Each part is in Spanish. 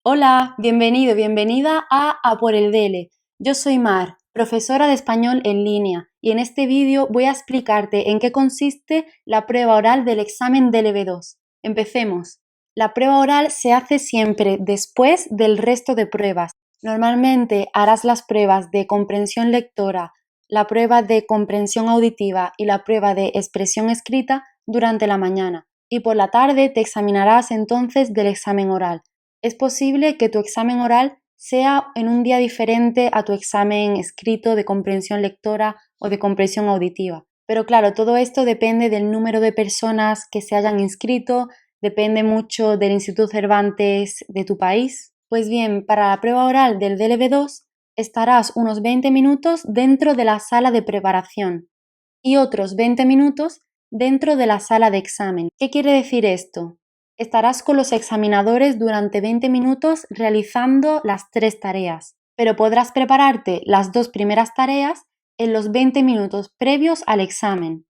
Hola, bienvenido, bienvenida a por el DELE. Yo soy Mar, profesora de español en línea, y en este vídeo voy a explicarte en qué consiste la prueba oral del examen DELE B2. Empecemos. La prueba oral se hace siempre después del resto de pruebas. Normalmente harás las pruebas de comprensión lectora, la prueba de comprensión auditiva y la prueba de expresión escrita durante la mañana, y por la tarde te examinarás entonces del examen oral. Es posible que tu examen oral sea en un día diferente a tu examen escrito de comprensión lectora o de comprensión auditiva. Pero claro, todo esto depende del número de personas que se hayan inscrito, depende mucho del Instituto Cervantes de tu país. Pues bien, para la prueba oral del DLB2 estarás unos 20 minutos dentro de la sala de preparación y otros 20 minutos dentro de la sala de examen. ¿Qué quiere decir esto? Estarás con los examinadores durante 20 minutos realizando las 3 tareas, pero podrás prepararte las 2 primeras tareas en los 20 minutos previos al examen.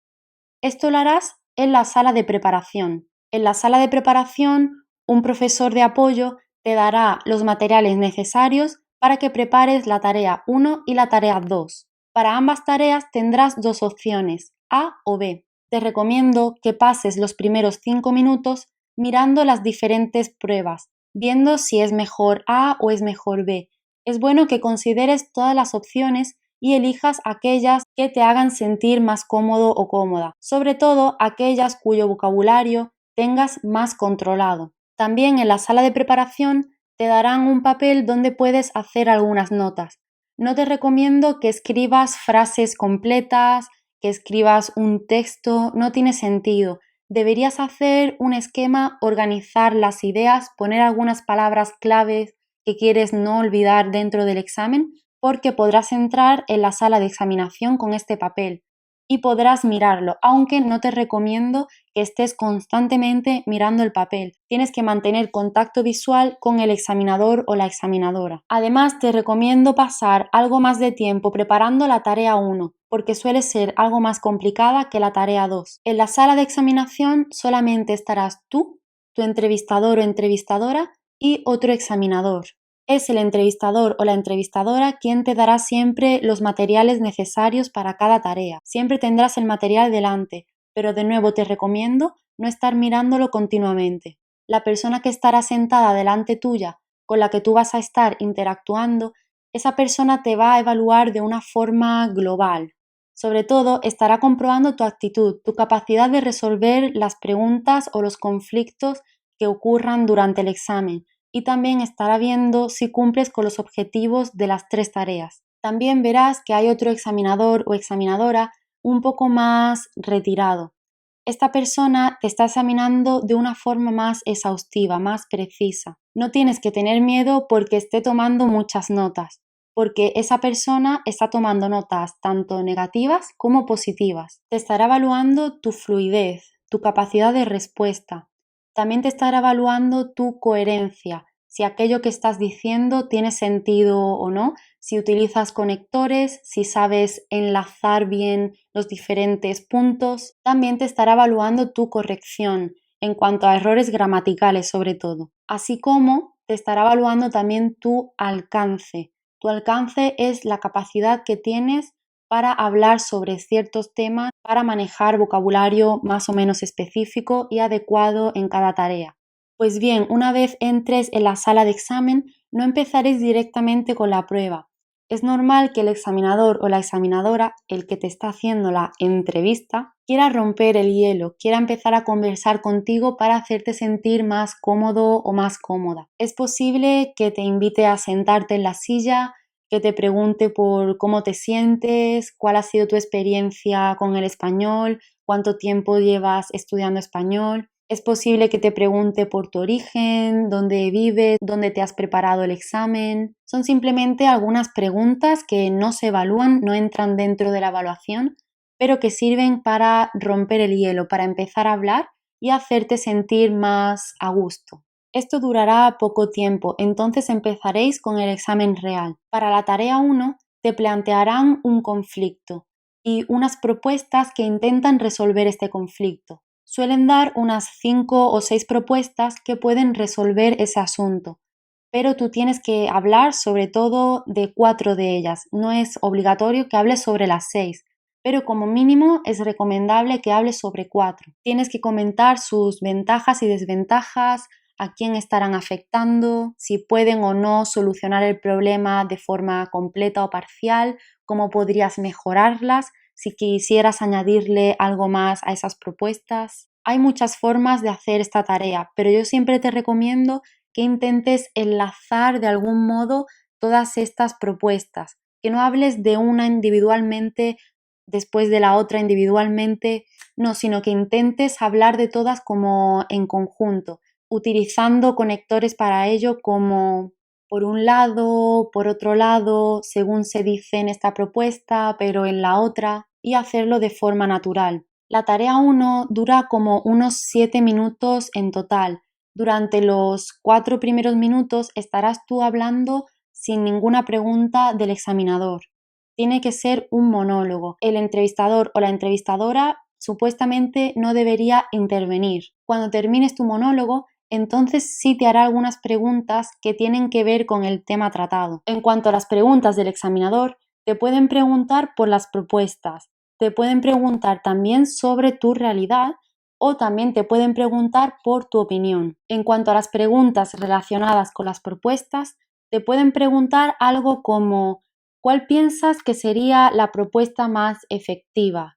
Esto lo harás en la sala de preparación. En la sala de preparación, un profesor de apoyo te dará los materiales necesarios para que prepares la tarea 1 y la tarea 2. Para ambas tareas tendrás dos opciones, A o B. Te recomiendo que pases los primeros 5 minutos mirando las diferentes pruebas, viendo si es mejor A o es mejor B. Es bueno que consideres todas las opciones y elijas aquellas que te hagan sentir más cómodo o cómoda, sobre todo aquellas cuyo vocabulario tengas más controlado. También en la sala de preparación te darán un papel donde puedes hacer algunas notas. No te recomiendo que escribas frases completas, que escribas un texto, no tiene sentido. Deberías hacer un esquema, organizar las ideas, poner algunas palabras claves que quieres no olvidar dentro del examen, porque podrás entrar en la sala de examinación con este papel y podrás mirarlo, aunque no te recomiendo que estés constantemente mirando el papel. Tienes que mantener contacto visual con el examinador o la examinadora. Además, te recomiendo pasar algo más de tiempo preparando la tarea 1, porque suele ser algo más complicada que la tarea 2. En la sala de examinación solamente estarás tú, tu entrevistador o entrevistadora y otro examinador. Es el entrevistador o la entrevistadora quien te dará siempre los materiales necesarios para cada tarea. Siempre tendrás el material delante, pero de nuevo te recomiendo no estar mirándolo continuamente. La persona que estará sentada delante tuya, con la que tú vas a estar interactuando, esa persona te va a evaluar de una forma global. Sobre todo, estará comprobando tu actitud, tu capacidad de resolver las preguntas o los conflictos que ocurran durante el examen, y también estará viendo si cumples con los objetivos de las 3 tareas. También verás que hay otro examinador o examinadora un poco más retirado. Esta persona te está examinando de una forma más exhaustiva, más precisa. No tienes que tener miedo porque esté tomando muchas notas, porque esa persona está tomando notas tanto negativas como positivas. Te estará evaluando tu fluidez, tu capacidad de respuesta. También te estará evaluando tu coherencia, si aquello que estás diciendo tiene sentido o no, si utilizas conectores, si sabes enlazar bien los diferentes puntos. También te estará evaluando tu corrección en cuanto a errores gramaticales sobre todo, así como te estará evaluando también tu alcance. Tu alcance es la capacidad que tienes para hablar sobre ciertos temas, para manejar vocabulario más o menos específico y adecuado en cada tarea. Pues bien, una vez entres en la sala de examen, no empezaréis directamente con la prueba. Es normal que el examinador o la examinadora, el que te está haciendo la entrevista, quiera romper el hielo, quiera empezar a conversar contigo para hacerte sentir más cómodo o más cómoda. Es posible que te invite a sentarte en la silla, que te pregunte por cómo te sientes, cuál ha sido tu experiencia con el español, cuánto tiempo llevas estudiando español. Es posible que te pregunte por tu origen, dónde vives, dónde te has preparado el examen. Son simplemente algunas preguntas que no se evalúan, no entran dentro de la evaluación, pero que sirven para romper el hielo, para empezar a hablar y hacerte sentir más a gusto. Esto durará poco tiempo, entonces empezaréis con el examen real. Para la tarea 1 te plantearán un conflicto y unas propuestas que intentan resolver este conflicto. Suelen dar unas 5 o 6 propuestas que pueden resolver ese asunto. pero tú tienes que hablar sobre todo de 4 de ellas. No es obligatorio que hables sobre las 6, pero como mínimo es recomendable que hables sobre 4. Tienes que comentar sus ventajas y desventajas, a quién estarán afectando, si pueden o no solucionar el problema de forma completa o parcial, cómo podrías mejorarlas, si quisieras añadirle algo más a esas propuestas. Hay muchas formas de hacer esta tarea, pero yo siempre te recomiendo que intentes enlazar de algún modo todas estas propuestas, que no hables de una individualmente después de la otra individualmente, no, sino que intentes hablar de todas como en conjunto, utilizando conectores para ello como por un lado, por otro lado, según se dice en esta propuesta, pero en la otra, y hacerlo de forma natural. La tarea 1 dura como unos 7 minutos en total. Durante los 4 primeros minutos estarás tú hablando sin ninguna pregunta del examinador. Tiene que ser un monólogo. El entrevistador o la entrevistadora supuestamente no debería intervenir. Cuando termines tu monólogo, entonces sí te hará algunas preguntas que tienen que ver con el tema tratado. En cuanto a las preguntas del examinador, te pueden preguntar por las propuestas, te pueden preguntar también sobre tu realidad o también te pueden preguntar por tu opinión. En cuanto a las preguntas relacionadas con las propuestas, te pueden preguntar algo como ¿cuál piensas que sería la propuesta más efectiva?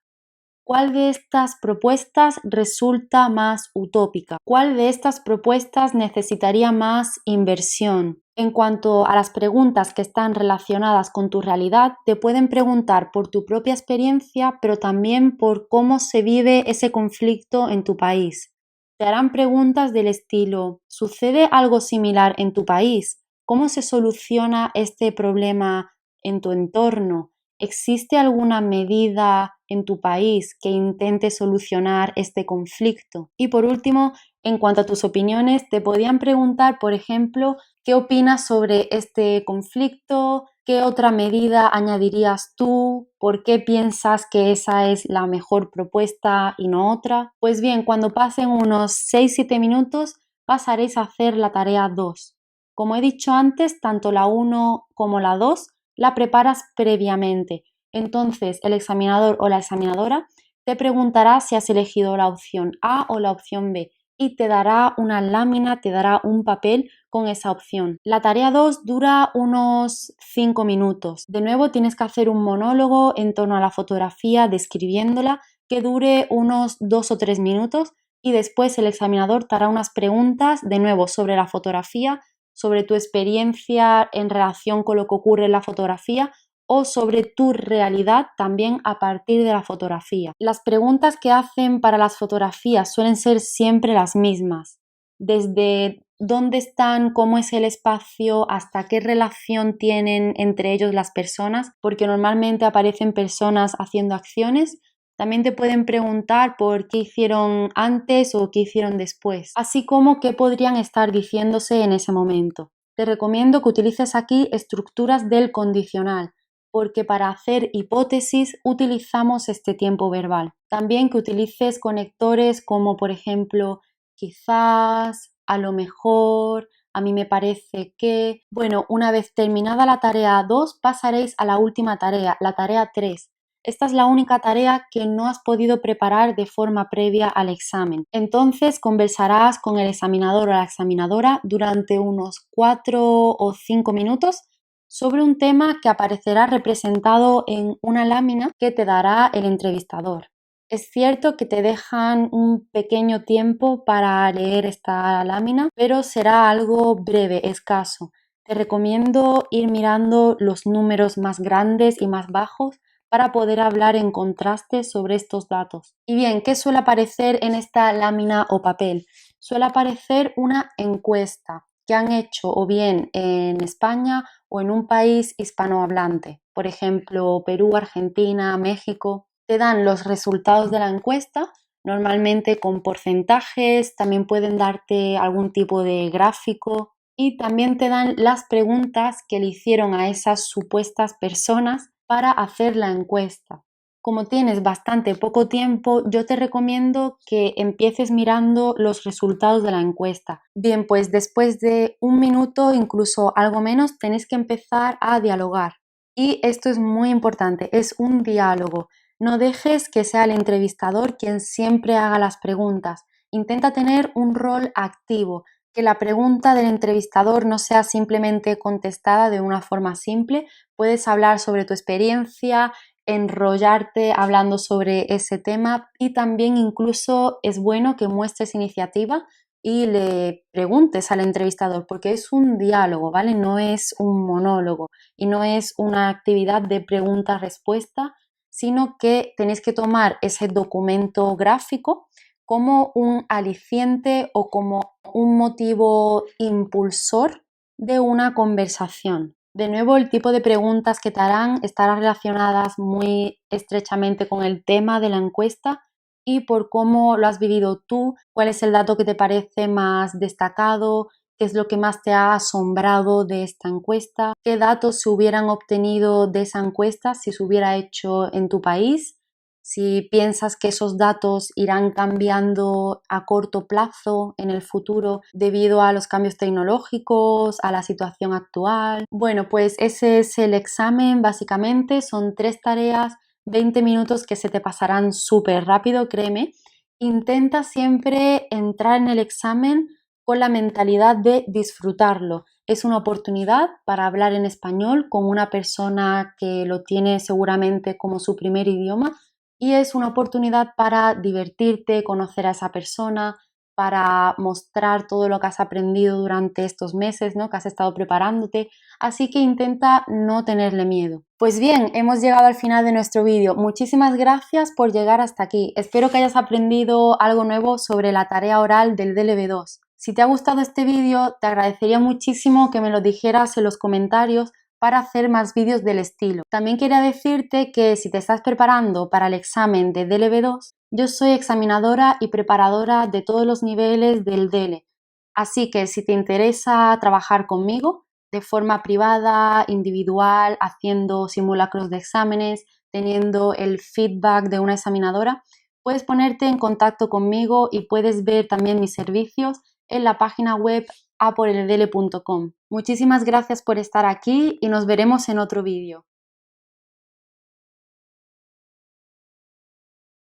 ¿Cuál de estas propuestas resulta más utópica? ¿Cuál de estas propuestas necesitaría más inversión? En cuanto a las preguntas que están relacionadas con tu realidad, te pueden preguntar por tu propia experiencia, pero también por cómo se vive ese conflicto en tu país. Te harán preguntas del estilo: ¿sucede algo similar en tu país? ¿Cómo se soluciona este problema en tu entorno? ¿Existe alguna medida en tu país que intente solucionar este conflicto? Y por último, en cuanto a tus opiniones, te podían preguntar, por ejemplo, ¿qué opinas sobre este conflicto? ¿Qué otra medida añadirías tú? ¿Por qué piensas que esa es la mejor propuesta y no otra? Pues bien, cuando pasen unos 6-7 minutos, pasaréis a hacer la tarea 2. Como he dicho antes, tanto la 1 como la 2 la preparas previamente. Entonces, el examinador o la examinadora te preguntará si has elegido la opción A o la opción B y te dará una lámina, te dará un papel con esa opción. La tarea 2 dura unos 5 minutos. De nuevo, tienes que hacer un monólogo en torno a la fotografía, describiéndola, que dure unos 2 o 3 minutos y después el examinador te hará unas preguntas, de nuevo, sobre la fotografía, sobre tu experiencia en relación con lo que ocurre en la fotografía o sobre tu realidad también a partir de la fotografía. Las preguntas que hacen para las fotografías suelen ser siempre las mismas, desde dónde están, cómo es el espacio, hasta qué relación tienen entre ellos las personas, porque normalmente aparecen personas haciendo acciones. También te pueden preguntar por qué hicieron antes o qué hicieron después, así como qué podrían estar diciéndose en ese momento. Te recomiendo que utilices aquí estructuras del condicional, porque para hacer hipótesis utilizamos este tiempo verbal. También que utilices conectores como por ejemplo quizás, a lo mejor, a mí me parece que... Bueno, una vez terminada la tarea 2 pasaréis a la última tarea, la tarea 3. Esta es la única tarea que no has podido preparar de forma previa al examen. Entonces conversarás con el examinador o la examinadora durante unos 4 o 5 minutos sobre un tema que aparecerá representado en una lámina que te dará el entrevistador. Es cierto que te dejan un pequeño tiempo para leer esta lámina, pero será algo breve, escaso. Te recomiendo ir mirando los números más grandes y más bajos para poder hablar en contraste sobre estos datos. Y bien, ¿qué suele aparecer en esta lámina o papel? Suele aparecer una encuesta que han hecho o bien en España o en un país hispanohablante, por ejemplo, Perú, Argentina, México. Te dan los resultados de la encuesta, normalmente con porcentajes, también pueden darte algún tipo de gráfico y también te dan las preguntas que le hicieron a esas supuestas personas para hacer la encuesta. como tienes bastante poco tiempo, yo te recomiendo que empieces mirando los resultados de la encuesta. Bien, pues después de 1 minuto, incluso algo menos, tenéis que empezar a dialogar. Y esto es muy importante, es un diálogo. No dejes que sea el entrevistador quien siempre haga las preguntas. Intenta tener un rol activo, que la pregunta del entrevistador no sea simplemente contestada de una forma simple. Puedes hablar sobre tu experiencia, enrollarte hablando sobre ese tema y también incluso es bueno que muestres iniciativa y le preguntes al entrevistador porque es un diálogo, ¿vale? No es un monólogo y no es una actividad de pregunta-respuesta, sino que tenéis que tomar ese documento gráfico como un aliciente o como un motivo impulsor de una conversación. De nuevo, el tipo de preguntas que te harán estarán relacionadas muy estrechamente con el tema de la encuesta y por cómo lo has vivido tú, cuál es el dato que te parece más destacado, qué es lo que más te ha asombrado de esta encuesta, qué datos se hubieran obtenido de esa encuesta si se hubiera hecho en tu país, si piensas que esos datos irán cambiando a corto plazo en el futuro debido a los cambios tecnológicos, a la situación actual. Bueno, pues ese es el examen básicamente, son 3 tareas, 20 minutos que se te pasarán súper rápido, créeme. Intenta siempre entrar en el examen con la mentalidad de disfrutarlo. Es una oportunidad para hablar en español con una persona que lo tiene seguramente como su primer idioma y es una oportunidad para divertirte, conocer a esa persona, para mostrar todo lo que has aprendido durante estos meses, ¿no? Que has estado preparándote. Así que intenta no tenerle miedo. Pues bien, hemos llegado al final de nuestro vídeo. Muchísimas gracias por llegar hasta aquí. Espero que hayas aprendido algo nuevo sobre la tarea oral del DLB2. Si te ha gustado este vídeo, te agradecería muchísimo que me lo dijeras en los comentarios para hacer más vídeos del estilo. También quería decirte que si te estás preparando para el examen de DLB2, yo soy examinadora y preparadora de todos los niveles del DL. Así que si te interesa trabajar conmigo de forma privada, individual, haciendo simulacros de exámenes, teniendo el feedback de una examinadora, puedes ponerte en contacto conmigo y puedes ver también mis servicios en la página web aporeldele.com. Muchísimas gracias por estar aquí y nos veremos en otro vídeo.